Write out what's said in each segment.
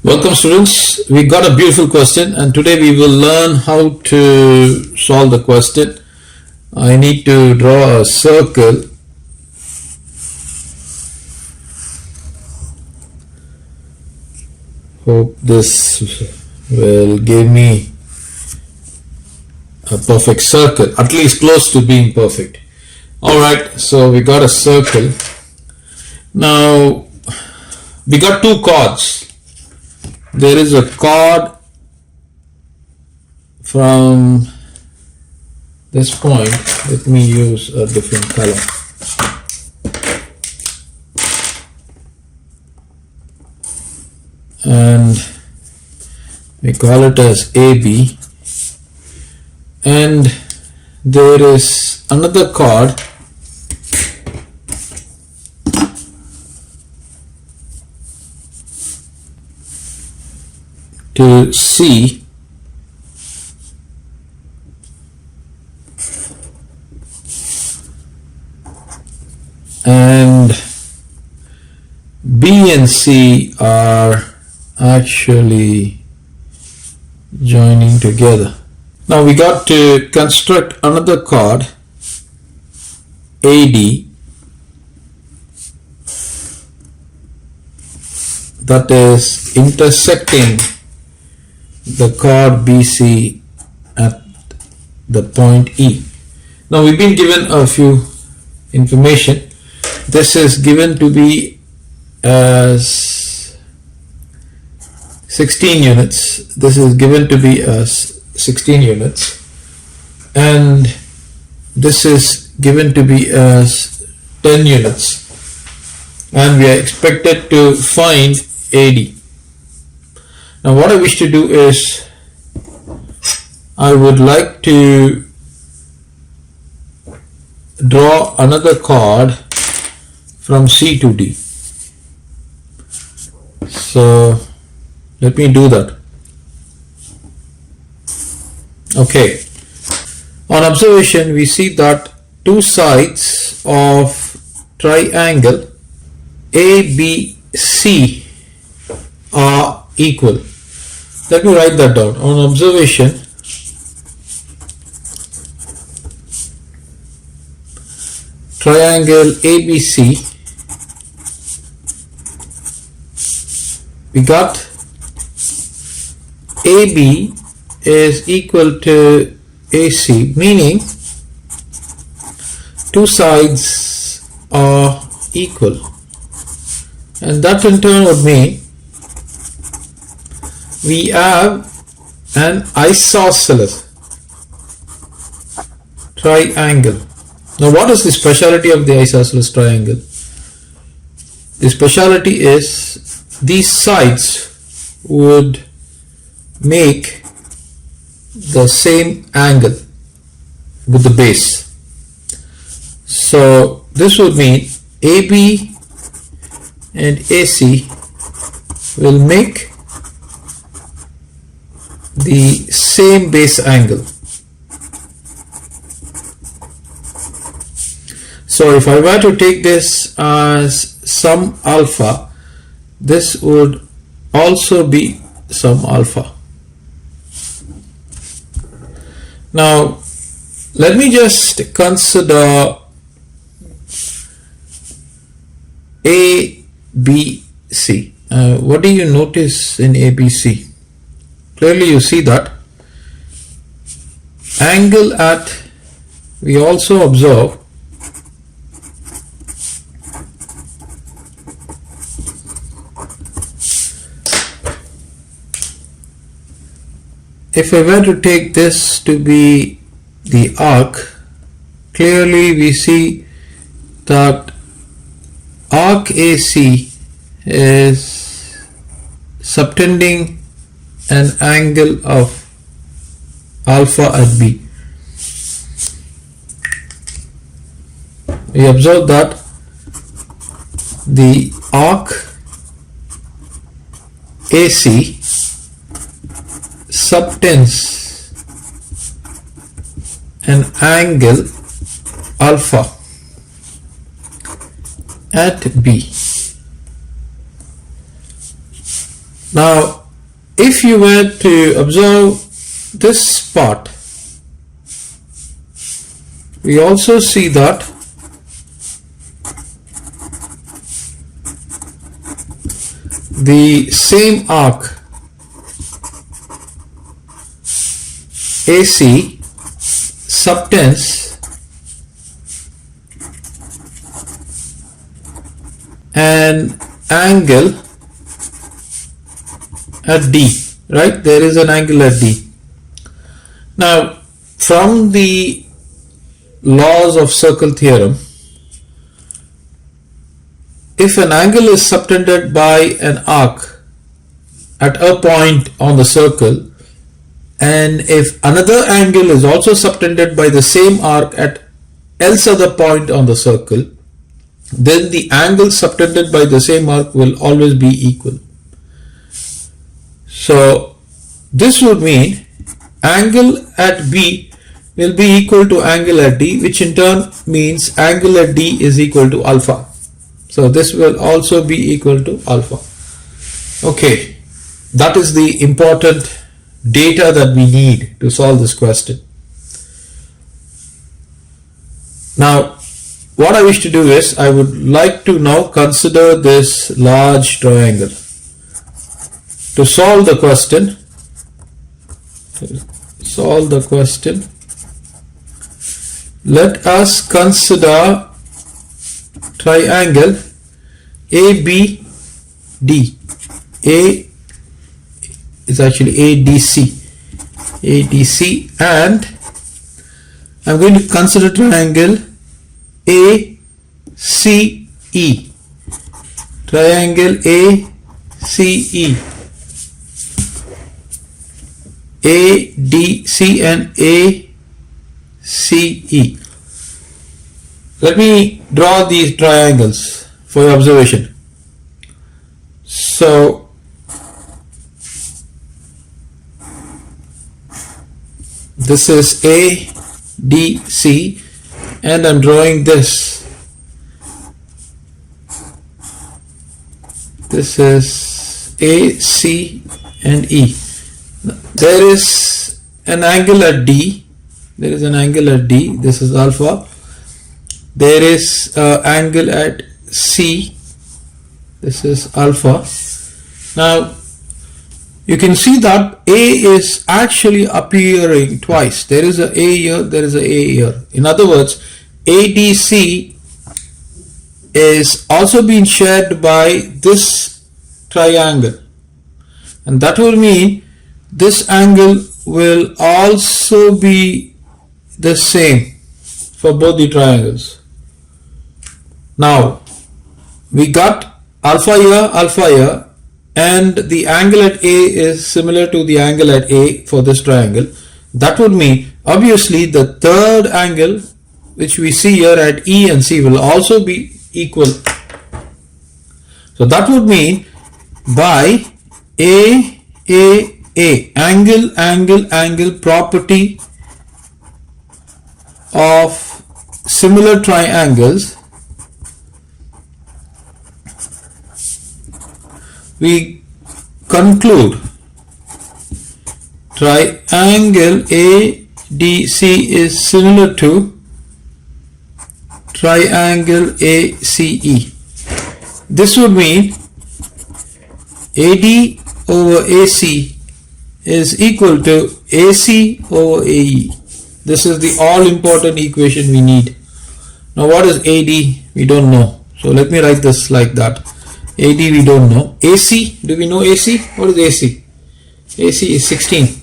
Welcome students, we got a beautiful question and today we will learn how to solve the question. I need to draw a circle hope this will give me a perfect circle, at least close to being perfect. Alright, so we got a circle. Now we got two chords. There is a chord from this point. Let me use a different color. And we call it as AB. And there is another chord to C, and B and C are actually joining together. Now we got to construct another chord AD that is intersecting the chord BC at the point E. Now we've been given a few information. This is given to be as 16 units. This is given to be as 16 units. And this is given to be as 10 units. And we are expected to find AD. Now what I wish to do is I would like to draw another chord from C to D. So let me do that. Okay. On observation we see that two sides of triangle ABC are equal. Let me write that down. On observation, triangle ABC, we got AB is equal to AC, meaning two sides are equal, and that in turn would mean we have an isosceles triangle. Now what is the speciality of the isosceles triangle? The speciality is these sides would make the same angle with the base. So this would mean AB and AC will make the same base angle. So if I were to take this as some alpha, this would also be some alpha. Now let me just consider ABC. What do you notice in ABC? Clearly you see that angle at, we also observe if I were to take this to be the arc, clearly we see that arc AC is subtending an angle of alpha at B. We observe that the arc AC subtends an angle alpha at B. Now, if you were to observe this part, we also see that the same arc AC subtends an angle at D, right? There is an angle at D. Now, from the laws of circle theorem, if an angle is subtended by an arc at a point on the circle, and if another angle is also subtended by the same arc at else other point on the circle, then the angle subtended by the same arc will always be equal. So this would mean angle at B will be equal to angle at D, which in turn means angle at D is equal to alpha. So this will also be equal to alpha. Okay, that is the important data that we need to solve this question. Now, what I wish to do is, I would like to now consider this large triangle. To solve the question, let us consider triangle ABD. A is actually ADC, and I'm going to consider triangle ACE, triangle ACE, ADC and ACE. Let me draw these triangles for your observation. So this is ADC and I'm drawing this. This is AC and E. There is an angle at D. There is an angle at D. This is alpha. There is an angle at C. This is alpha. Now you can see that A is actually appearing twice. There is a A here, there is a A here. In other words, ADC is also being shared by this triangle, and that will mean this angle will also be the same for both the triangles. Now we got alpha here, and the angle at A is similar to the angle at A for this triangle. That would mean obviously the third angle which we see here at E and C will also be equal. So that would mean by angle property of similar triangles, we conclude triangle ADC is similar to triangle ACE. This would mean AD over AC is equal to AC over AE. This is the all important equation we need. Now what is AD? We don't know. So let me write this like that. AD we don't know. AC, do we know AC? What is AC? AC is 16.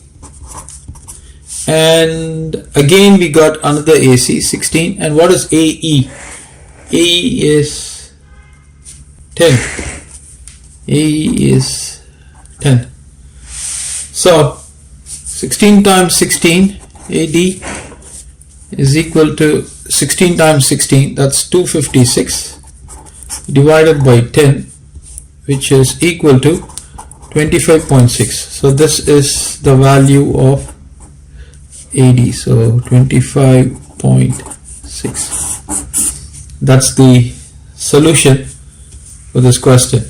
And again we got another AC, 16. And what is AE? AE is 10. AE is 10. So 16 times 16, AD is equal to 16 times 16, that's 256 divided by 10, which is equal to 25.6. So this is the value of AD. So 25.6. That's the solution for this question.